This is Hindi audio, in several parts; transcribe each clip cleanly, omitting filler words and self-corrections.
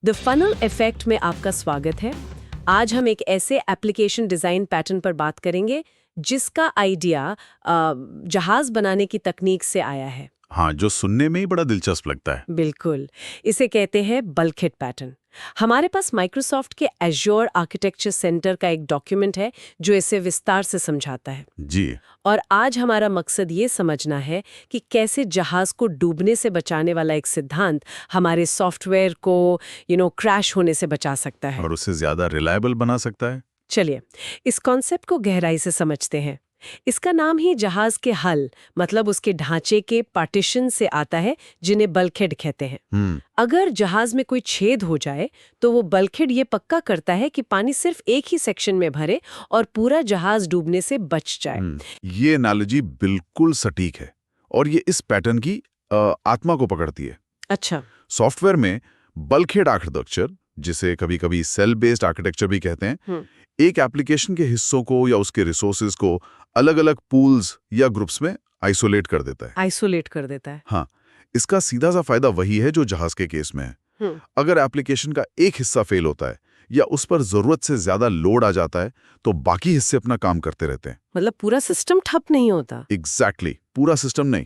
द फनल इफेक्ट में आपका स्वागत है। आज हम एक ऐसे एप्लीकेशन डिजाइन पैटर्न पर बात करेंगे जिसका आइडिया जहाज बनाने की तकनीक से आया है। हाँ, जो सुनने में ही बड़ा दिलचस्प लगता है। बिल्कुल, इसे कहते हैं बल्कहेड पैटर्न। हमारे पास माइक्रोसॉफ्ट के एज्योर आर्किटेक्चर सेंटर का एक डॉक्यूमेंट है जो इसे विस्तार से समझाता है। जी। और आज हमारा मकसद ये समझना है कि कैसे जहाज को डूबने से बचाने वाला एक सिद्धांत हमारे सॉफ्टवेयर को क्रैश होने से बचा सकता है और उसे ज्यादा रिलायबल बना सकता है। चलिए इस कॉन्सेप्ट को गहराई से समझते हैं। इसका नाम ही जहाज के हल मतलब उसके ढांचे के पार्टीशन से आता है जिन्हें बल्कहेड कहते हैं। अगर जहाज में कोई छेद हो जाए तो वो बल्कहेड ये पक्का करता है कि पानी सिर्फ एक ही सेक्शन में भरे और पूरा जहाज डूबने से बच जाए। ये एनालॉजी बिल्कुल सटीक है और ये इस पैटर्न की आत्मा को पकड़ती है। अच्छा। सॉफ्टवेयर में बल्कहेड आर्किटेक्चर, जिसे कभी-कभी सेल बेस्ड आर्किटेक्चर भी कहते हैं, एक एप्लीकेशन के हिस्सों को या उसके रिसोर्सेज को अलग-अलग पूल्स या ग्रुप्स में आइसोलेट कर देता है। आइसोलेट कर देता है। हाँ, इसका सीधा सा फायदा वही है जो जहाज के केस में है। अगर एप्लीकेशन का एक हिस्सा फेल होता है या उस पर जरूरत से ज्यादा लोड आ जाता है तो बाकी हिस्से अपना काम करते रहते हैं। मतलब पूरा सिस्टम ठप नहीं होता। एग्जैक्टली, पूरा सिस्टम नहीं।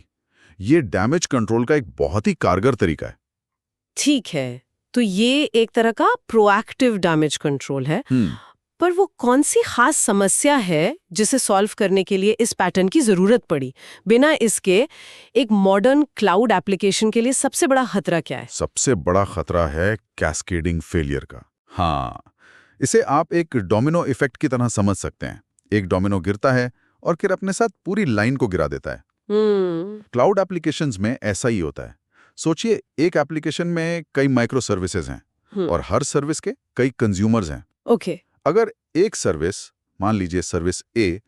ये डैमेज कंट्रोल का एक बहुत ही कारगर तरीका है। ठीक है, तो ये एक तरह का प्रोएक्टिव डैमेज कंट्रोल है। पर वो कौन सी खास समस्या है जिसे सॉल्व करने के लिए इस पैटर्न की जरूरत पड़ी? बिना इसके एक मॉडर्न क्लाउड एप्लीकेशन के लिए सबसे बड़ा खतरा क्या है? सबसे बड़ा खतरा है कैस्केडिंग फेलियर का। हाँ, इसे आप एक डोमिनो इफेक्ट की तरह समझ सकते हैं। एक डोमिनो गिरता है और फिर अपने साथ पूरी लाइन को गिरा देता है। क्लाउड एप्लीकेशंस में ऐसा ही होता है। सोचिए, एक एप्लीकेशन में कई माइक्रो सर्विसेज हैं और हर सर्विस के कई कंज्यूमर्स हैं। ओके। अगर एक सर्विस, मान लीजिए सर्विस ए,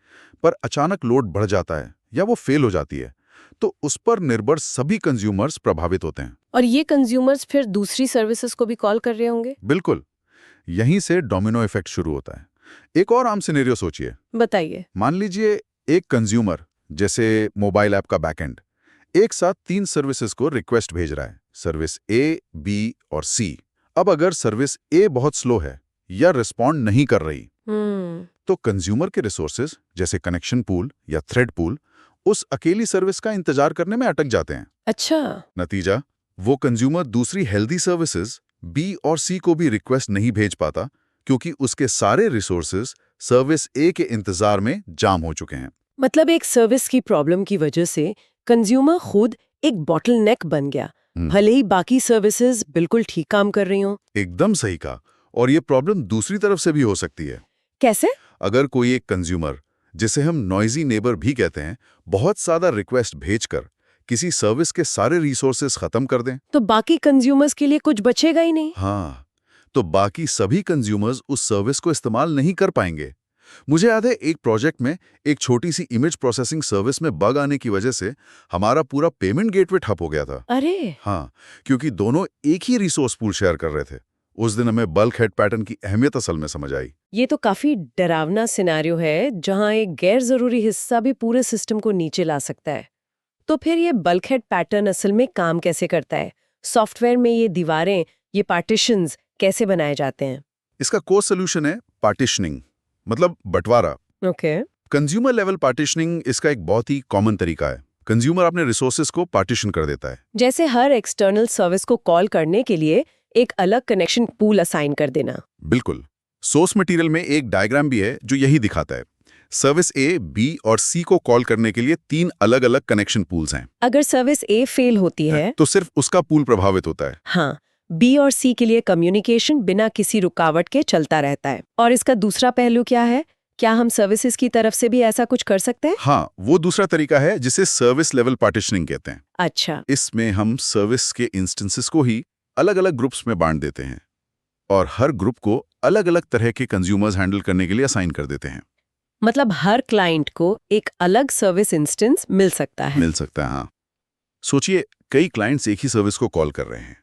पर अचानक लोड बढ़ जाता है या वो फेल हो जाती है तो उस पर निर्भर सभी कंज्यूमर्स प्रभावित होते हैं। और ये कंज्यूमर्स फिर दूसरी सर्विसेज को भी कॉल कर रहे होंगे? बिल्कुल, यहीं से डोमिनो इफेक्ट शुरू होता है। एक और आम सिनेरियो सोचिए। बताइए। मान लीजिए एक कंज्यूमर, जैसे मोबाइल ऐप का बैकएंड, एक साथ 3 सर्विसेज को रिक्वेस्ट भेज रहा है, सर्विस ए, बी और सी। अब अगर सर्विस ए बहुत स्लो है या रिस्पॉन्ड नहीं कर रही तो कंज्यूमर के रिसोर्सेज जैसे कनेक्शन पूल या थ्रेड पूल उस अकेली सर्विस का इंतजार करने में अटक जाते हैं। अच्छा। नतीजा, वो कंज्यूमर दूसरी हेल्दी सर्विसेज बी और सी को भी रिक्वेस्ट नहीं भेज पाता क्योंकि उसके सारे रिसोर्सेज सर्विस ए के इंतजार में जाम हो चुके हैं। मतलब एक सर्विस की प्रॉब्लम की वजह से कंज्यूमर खुद एक बॉटलनेक बन गया, भले ही बाकी सर्विसेज बिल्कुल ठीक काम कर रही हों। एकदम सही कहा। और ये प्रॉब्लम दूसरी तरफ से भी हो सकती है। कैसे? अगर कोई एक कंज्यूमर, जिसे हम नॉइजी नेबर भी कहते हैं, बहुत ज्यादा रिक्वेस्ट भेजकर किसी सर्विस के सारे रिसोर्सेज खत्म कर दें तो बाकी कंज्यूमर्स के लिए कुछ बचेगा ही नहीं। हाँ, तो बाकी सभी कंज्यूमर्स उस सर्विस को इस्तेमाल नहीं कर पाएंगे। मुझे याद है एक प्रोजेक्ट में एक छोटी सी इमेज प्रोसेसिंग सर्विस में बग आने की वजह से हमारा पूरा पेमेंट गेटवे ठप हो गया था। अरे। हाँ, क्योंकि दोनों एक ही रिसोर्स पूल शेयर कर रहे थे। उस दिन हमें बल्कहेड पैटर्न की अहमियत असल में समझ आई। ये तो काफी डरावना सिनेरियो है जहां एक गैर जरूरी हिस्सा भी पूरे सिस्टम को नीचे ला सकता है। तो फिर ये बल्कहेड पैटर्न असल में काम कैसे करता है? सॉफ्टवेयर में ये दीवारें, ये पार्टीशंस कैसे बनाए जाते हैं? इसका कोर सोल्यूशन है पार्टीशनिंग, मतलब बंटवारा। ओके। कंज्यूमर लेवल पार्टीशनिंग इसका एक बहुत ही कॉमन तरीका है। कंज्यूमर अपने रिसोर्सेज को पार्टीशन कर देता है। जैसे हर एक्सटर्नल सर्विस को कॉल करने के लिए एक अलग कनेक्शन पूल असाइन कर देना। बिल्कुल। सोर्स मटेरियल में एक डायग्राम भी है जो यही दिखाता है। सर्विस ए, बी और सी को कॉल करने के लिए 3 अलग-अलग कनेक्शन पूल्स हैं। अगर सर्विस ए फेल होती है तो सिर्फ उसका पूल प्रभावित होता है। हाँ, बी और सी के लिए कम्युनिकेशन बिना किसी रुकावट के चलता रहता है। और इसका दूसरा पहलू क्या है? क्या हम सर्विसेज की तरफ से भी ऐसा कुछ कर सकते हैं? हाँ, वो दूसरा तरीका है जिसे सर्विस लेवल पार्टीशनिंग कहते हैं। अच्छा। इसमें हम सर्विस के इंस्टेंसेस को ही अलग-अलग ग्रुप्स में बांट देते हैं और हर ग्रुप को अलग-अलग तरह के कंज्यूमर्स हैंडल करने के लिए असाइन कर देते हैं। मतलब हर क्लाइंट को एक अलग सर्विस इंस्टेंस मिल सकता है। हाँ। सोचिए, कई क्लाइंट्स एक ही सर्विस को कॉल कर रहे हैं।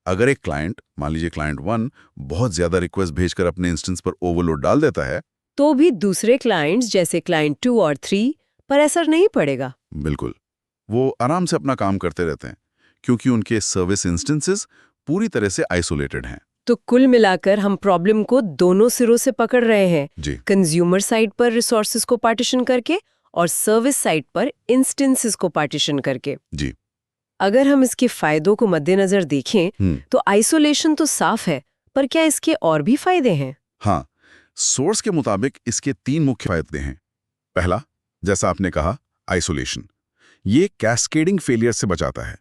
अगर एक क्लाइंट, मान लीजिए क्लाइंट 1, बहुत ज्यादा रिक्वेस्ट भेजकर अपने इंस्टेंस पर ओवरलोड डाल देता है तो भी दूसरे क्लाइंट्स जैसे क्लाइंट 2 और 3 पर असर नहीं पड़ेगा। बिल्कुल, वो आराम से अपना काम करते रहते हैं क्योंकि उनके सर्विस इंस्टेंसेस पूरी तरह से आइसोलेटेड हैं। तो कुल मिलाकर हम प्रॉब्लम को दोनों सिरों से पकड़ रहे हैं, जी कंज्यूमर साइड पर रिसोर्सेज को पार्टीशन करके और सर्विस साइड पर इंस्टेंसेस को पार्टीशन करके। जी। अगर हम इसके फायदों को मद्देनजर देखें तो आइसोलेशन तो साफ है, पर क्या इसके और भी फायदे हैं? हाँ, सोर्स के मुताबिक इसके 3 मुख्य फायदे हैं। पहला, जैसा आपने कहा, आइसोलेशन। ये कैस्केडिंग फेलियर से बचाता है।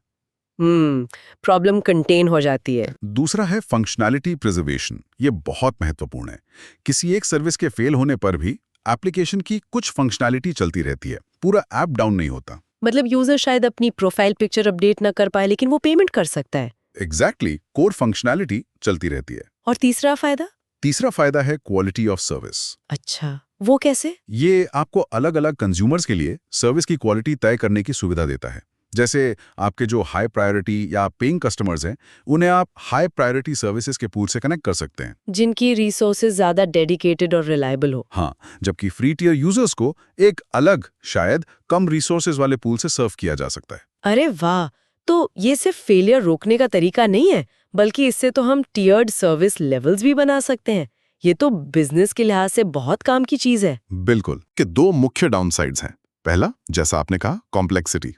प्रॉब्लम कंटेन हो जाती है। दूसरा है फंक्शनैलिटी प्रिजर्वेशन। ये बहुत महत्वपूर्ण है। किसी एक सर्विस के फेल होने पर भी एप्लीकेशन की कुछ फंक्शनैलिटी चलती रहती है, पूरा ऐप डाउन नहीं होता। मतलब यूजर शायद अपनी प्रोफाइल पिक्चर अपडेट ना कर पाए, लेकिन वो पेमेंट कर सकता है। एग्जैक्टली, कोर फंक्शनैलिटी चलती रहती है। और तीसरा फायदा? तीसरा फायदा है क्वालिटी ऑफ सर्विस। अच्छा, वो कैसे? ये आपको अलग अलग कंज्यूमर्स के लिए सर्विस की क्वालिटी तय करने की सुविधा देता है। जैसे आपके जो हाई प्रायोरिटी या पेइंग कस्टमर्स हैं, उन्हें आप हाई प्रायोरिटी सर्विसेज के पूल से कनेक्ट कर सकते हैं, जिनकी रिसोर्सेज ज्यादा डेडिकेटेड और रिलायबल हो। हाँ, जबकि फ्री टियर यूजर्स को एक अलग, शायद कम रिसोर्सेज वाले पूल से सर्व किया जा सकता है। अरे वाह! तो ये सिर्फ फेलियर रोकने का तरीका नहीं है, बल्कि इससे तो हम टियर्ड सर्विस लेवल्स भी बना सकते हैं। ये तो बिजनेस के लिहाज से बहुत काम की चीज है। बिल्कुल। कि 2 मुख्य डाउनसाइड्स हैं। पहला, जैसा आपने कहा, कॉम्प्लेक्सिटी।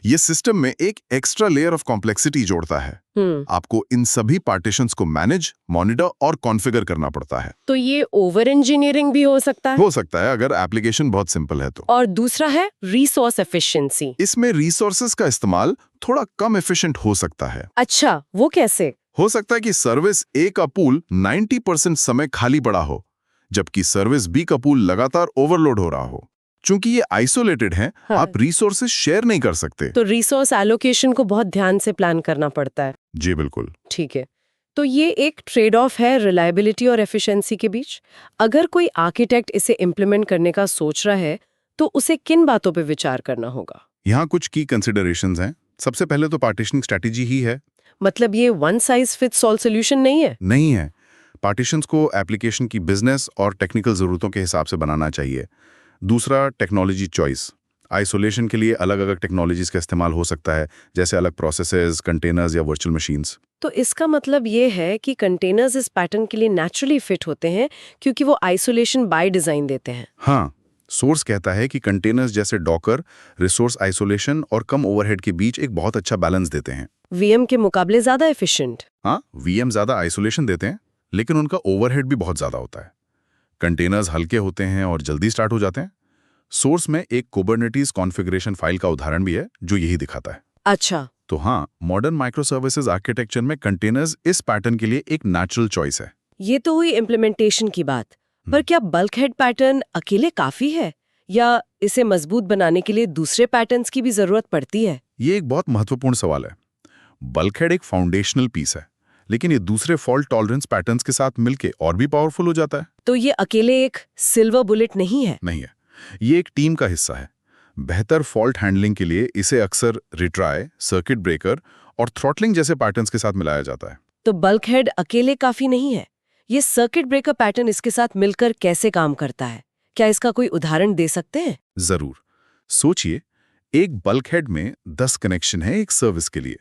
ये सिस्टम में एक एक्स्ट्रा लेयर ऑफ कॉम्प्लेक्सिटी जोड़ता है। आपको इन सभी पार्टीशंस को मैनेज, मॉनिटर और कॉन्फ़िगर करना पड़ता है। तो ये ओवर इंजीनियरिंग भी हो सकता है? हो सकता है, अगर एप्लीकेशन बहुत सिंपल है तो। और दूसरा है रिसोर्स एफिशिएंसी। इसमें रिसोर्सेज का इस्तेमाल थोड़ा कम एफिशिएंट हो सकता है। अच्छा, वो कैसे? हो सकता है कि सर्विस ए का पूल 90% समय खाली पड़ा हो, जबकि सर्विस बी का पूल लगातार ओवरलोड हो रहा हो। चूंकि ये आइसोलेटेड हैं, हाँ। आप रिसोर्सेज शेयर नहीं कर सकते। तो रिसोर्स एलोकेशन को बहुत ध्यान से प्लान करना पड़ता है। जी बिल्कुल। ठीक है, तो ये एक ट्रेड ऑफ है रिलायबिलिटी और एफिशिएंसी के बीच। अगर कोई आर्किटेक्ट इसे इम्प्लीमेंट करने का सोच रहा है, तो उसे किन बातों पे विचार करना होगा? यहाँ कुछ की कंसिडरेशंस हैं। सबसे पहले तो पार्टीशनिंग स्ट्रैटेजी ही है। मतलब ये one size fits all solution नहीं है? नहीं है। पार्टीशंस को एप्लीकेशन की बिजनेस और टेक्निकल ज़रूरतों के हिसाब से बनाना चाहिए। दूसरा, टेक्नोलॉजी चॉइस। आइसोलेशन के लिए अलग अलग टेक्नोलॉजीज का इस्तेमाल हो सकता है, जैसे अलग प्रोसेसेस, कंटेनर्स या वर्चुअल मशीन्स। तो इसका मतलब ये है कि कंटेनर्स इस पैटर्न के लिए नेचुरली फिट होते हैं, क्योंकि वो आइसोलेशन बाय डिजाइन देते हैं। हाँ, सोर्स कहता है कि कंटेनर्स जैसे डॉकर रिसोर्स आइसोलेशन और कम ओवरहेड के बीच एक बहुत अच्छा बैलेंस देते हैं। वीएम के मुकाबले ज्यादा एफिशिएंट। हाँ, वीएम ज़्यादा आइसोलेशन देते हैं, लेकिन उनका ओवरहेड भी बहुत ज़्यादा होता है। कंटेनर्स हल्के होते हैं और जल्दी स्टार्ट हो जाते हैं। सोर्स में एक कुबरनेटिस कॉन्फ़िगरेशन फाइल का उदाहरण भी है जो यही दिखाता है। अच्छा, तो हाँ, मॉडर्न माइक्रोसर्विसेज आर्किटेक्चर में कंटेनर्स इस पैटर्न के लिए एक नेचुरल चॉइस है। ये तो हुई इम्प्लीमेंटेशन की बात, पर क्या बल्क हेड पैटर्न अकेले काफी है, या इसे मजबूत बनाने के लिए दूसरे पैटर्न्स की भी जरूरत पड़ती है? ये एक बहुत महत्वपूर्ण सवाल है। बल्कहेड एक फाउंडेशनल पीस है, लेकिन ये दूसरे फॉल्ट टॉलरेंस पैटर्न्स के साथ मिलके और भी पावरफुल हो जाता है। तो ये अकेले एक सिल्वर बुलेट नहीं है? नहीं है, ये एक टीम का हिस्सा है। बेहतर फॉल्ट हैंडलिंग के लिए इसे अक्सर रिट्राई, सर्किट ब्रेकर और थ्रॉटलिंग जैसे पैटर्न्स के साथ मिलाया जाता है। तो बल्क हेड अकेले काफी नहीं है, ये सर्किट ब्रेकर पैटर्न इसके साथ मिलकर कैसे काम करता है? क्या इसका कोई उदाहरण दे सकते हैं? जरूर। सोचिए, एक बल्कहेड में 10 कनेक्शन है एक सर्विस के लिए।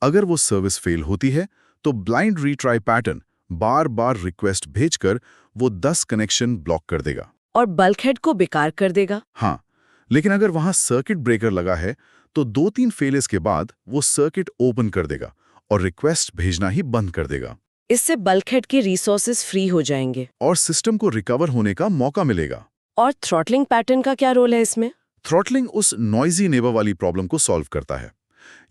अगर वो सर्विस फेल होती है, तो ब्लाइंड रीट्राई पैटर्न बार बार रिक्वेस्ट भेजकर वो 10 कनेक्शन ब्लॉक कर देगा और बल्क हेड को बेकार कर देगा। हाँ, लेकिन अगर वहां सर्किट ब्रेकर लगा है, तो 2-3 फेलियर्स के बाद वो सर्किट ओपन कर देगा और रिक्वेस्ट भेजना ही बंद कर देगा। इससे बल्क हेड के रिसोर्सेज फ्री हो जाएंगे और सिस्टम को रिकवर होने का मौका मिलेगा। और थ्रॉटलिंग पैटर्न का क्या रोल है इसमें? थ्रॉटलिंग उस नॉइजी नेबर वाली प्रॉब्लम को सॉल्व करता है।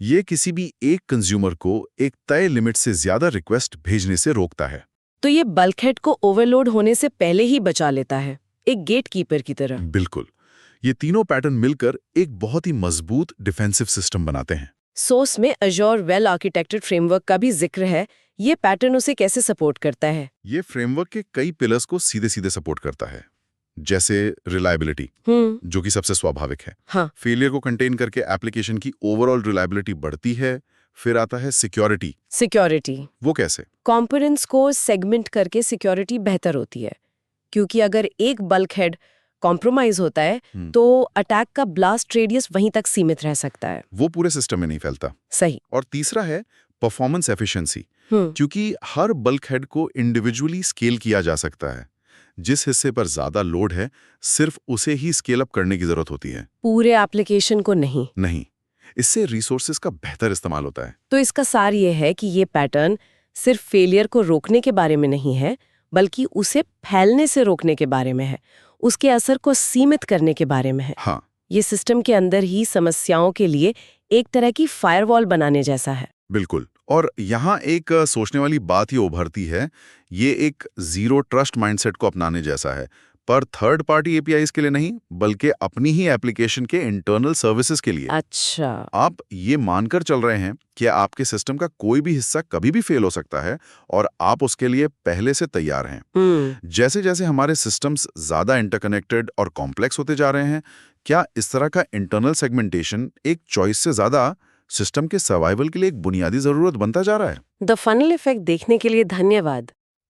ये किसी भी एक कंज्यूमर को एक तय लिमिट से ज्यादा रिक्वेस्ट भेजने से रोकता है। तो ये बल्क हेड को ओवरलोड होने से पहले ही बचा लेता है, एक गेट कीपर की तरह। बिल्कुल। ये तीनों पैटर्न मिलकर एक बहुत ही मजबूत डिफेंसिव सिस्टम बनाते हैं। सोर्स में अज़ूर वेल आर्किटेक्टेड फ्रेमवर्क का भी जिक्र है। ये पैटर्न उसे कैसे सपोर्ट करता है? ये फ्रेमवर्क के कई पिलर्स को सीधे सीधे सपोर्ट करता है, जैसे रिलायबिलिटी, जो कि सबसे स्वाभाविक है। हाँ। फेलियर को कंटेन करके एप्लीकेशन की ओवरऑल रिलायबिलिटी बढ़ती है। फिर आता है सिक्योरिटी। सिक्योरिटी वो कैसे? कंपोनेंट्स को सेगमेंट करके सिक्योरिटी बेहतर होती है, क्योंकि अगर एक बल्क हेड कॉम्प्रोमाइज होता है तो अटैक का ब्लास्ट रेडियस वहीं तक सीमित रह सकता है, वो पूरे सिस्टम में नहीं फैलता। सही। और तीसरा है परफॉर्मेंस एफिशिएंसी, क्योंकि हर बल्क हेड को इंडिविजुअली स्केल किया जा सकता है। जिस हिस्से पर ज्यादा लोड है सिर्फ उसे ही स्केल अप करने की जरूरत होती है, पूरे एप्लीकेशन को नहीं। इससे रिसोर्सेज का बेहतर इस्तेमाल होता है। तो इसका सार ये है कि ये पैटर्न सिर्फ फेलियर को रोकने के बारे में नहीं है, बल्कि उसे फैलने से रोकने के बारे में है, उसके असर को सीमित करने के बारे में है। हाँ, ये सिस्टम के अंदर ही समस्याओं के लिए एक तरह की फायरवॉल बनाने जैसा है। बिल्कुल। और यहाँ एक सोचने वाली बात ये उभरती है, ये एक जीरो ट्रस्ट माइंडसेट को अपनाने जैसा है, पर थर्ड पार्टी एपीआईज के लिए नहीं, बल्कि अपनी ही एप्लीकेशन के इंटरनल सर्विसेज के लिए। अच्छा। आप ये मानकर चल रहे हैं कि आपके सिस्टम का कोई भी हिस्सा कभी भी फेल हो सकता है और आप उसके लिए पहले से तैयार हैं। जैसे जैसे हमारे सिस्टम्स ज्यादा इंटरकनेक्टेड और कॉम्प्लेक्स होते जा रहे हैं, क्या इस तरह का इंटरनल सेगमेंटेशन एक चॉइस से ज्यादा सिस्टम के सर्वाइवल के लिए एक बुनियादी जरूरत बनता जा रहा है? द फनल इफेक्ट देखने के लिए धन्यवाद।